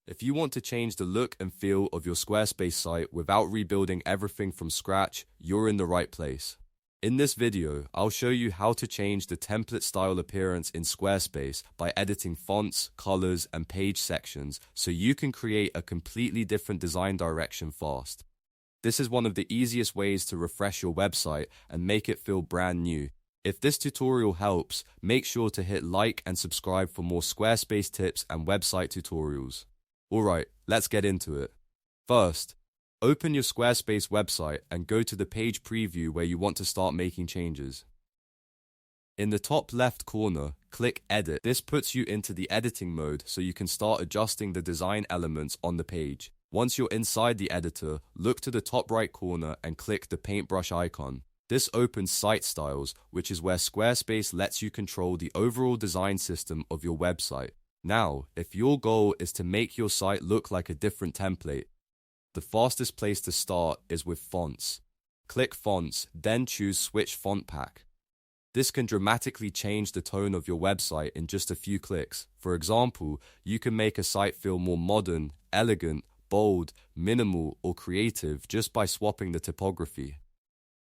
If you want to change the look and feel of your Squarespace site without rebuilding everything from scratch, you're in the right place. In this video, I'll show you how to change the template style appearance in Squarespace by editing fonts, colors, and page sections so you can create a completely different design direction fast. This is one of the easiest ways to refresh your website and make it feel brand new. If this tutorial helps, make sure to hit like and subscribe for more Squarespace tips and website tutorials. Alright, let's get into it. First, open your Squarespace website and go to the page preview where you want to start making changes. In the top left corner, click Edit. This puts you into the editing mode so you can start adjusting the design elements on the page. Once you're inside the editor, look to the top right corner and click the paintbrush icon. This opens Site Styles, which is where Squarespace lets you control the overall design system of your website. Now, if your goal is to make your site look like a different template, the fastest place to start is with fonts. Click Fonts, then choose Switch Font Pack. This can dramatically change the tone of your website in just a few clicks. For example, you can make a site feel more modern, elegant, bold, minimal, or creative just by swapping the typography.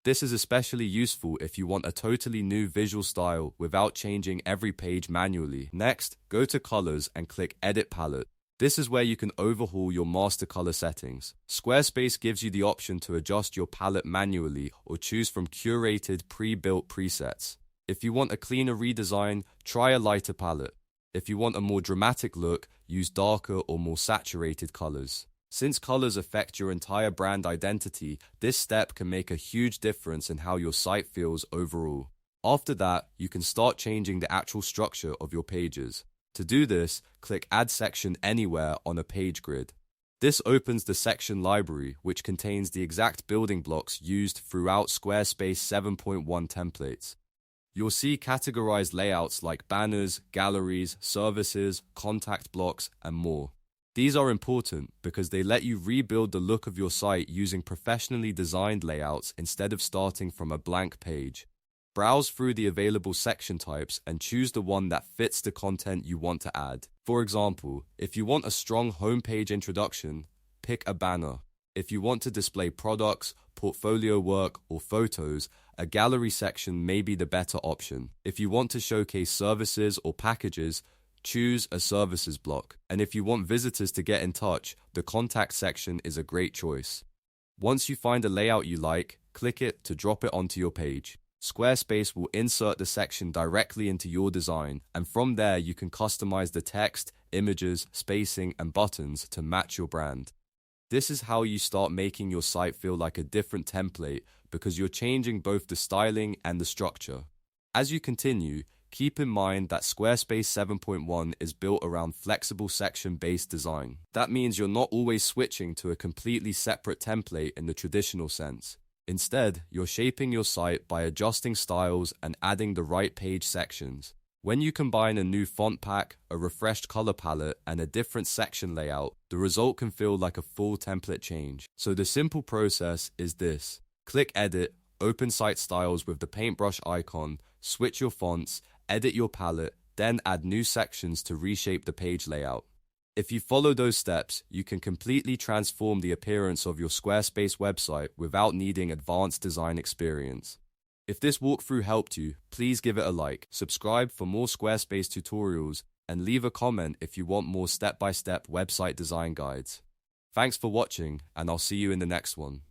This is especially useful if you want a totally new visual style without changing every page manually. Next, go to Colors and click Edit Palette. This is where you can overhaul your master color settings. Squarespace gives you the option to adjust your palette manually or choose from curated pre-built presets. If you want a cleaner redesign, try a lighter palette. If you want a more dramatic look, use darker or more saturated colors. Since colors affect your entire brand identity, this step can make a huge difference in how your site feels overall. After that, you can start changing the actual structure of your pages. To do this, click Add Section Anywhere on a page grid. This opens the section library, which contains the exact building blocks used throughout Squarespace 7.1 templates. You'll see categorized layouts like banners, galleries, services, contact blocks, and more. These are important because they let you rebuild the look of your site using professionally designed layouts instead of starting from a blank page. Browse through the available section types and choose the one that fits the content you want to add. For example, if you want a strong homepage introduction, pick a banner. If you want to display products, portfolio work, or photos, a gallery section may be the better option. If you want to showcase services or packages, choose a services block. And if you want visitors to get in touch, the contact section is a great choice. Once you find a layout you like, click it to drop it onto your page. Squarespace will insert the section directly into your design, and from there you can customize the text, images, spacing, and buttons to match your brand. This is how you start making your site feel like a different template because you're changing both the styling and the structure. As you continue, keep in mind that Squarespace 7.1 is built around flexible section-based design. That means you're not always switching to a completely separate template in the traditional sense. Instead, you're shaping your site by adjusting styles and adding the right page sections. When you combine a new font pack, a refreshed color palette, and a different section layout, the result can feel like a full template change. So the simple process is this. Click Edit, open Site Styles with the paintbrush icon, switch your fonts, edit your palette, then add new sections to reshape the page layout. If you follow those steps, you can completely transform the appearance of your Squarespace website without needing advanced design experience. If this walkthrough helped you, please give it a like, subscribe for more Squarespace tutorials, and leave a comment if you want more step-by-step website design guides. Thanks for watching, and I'll see you in the next one.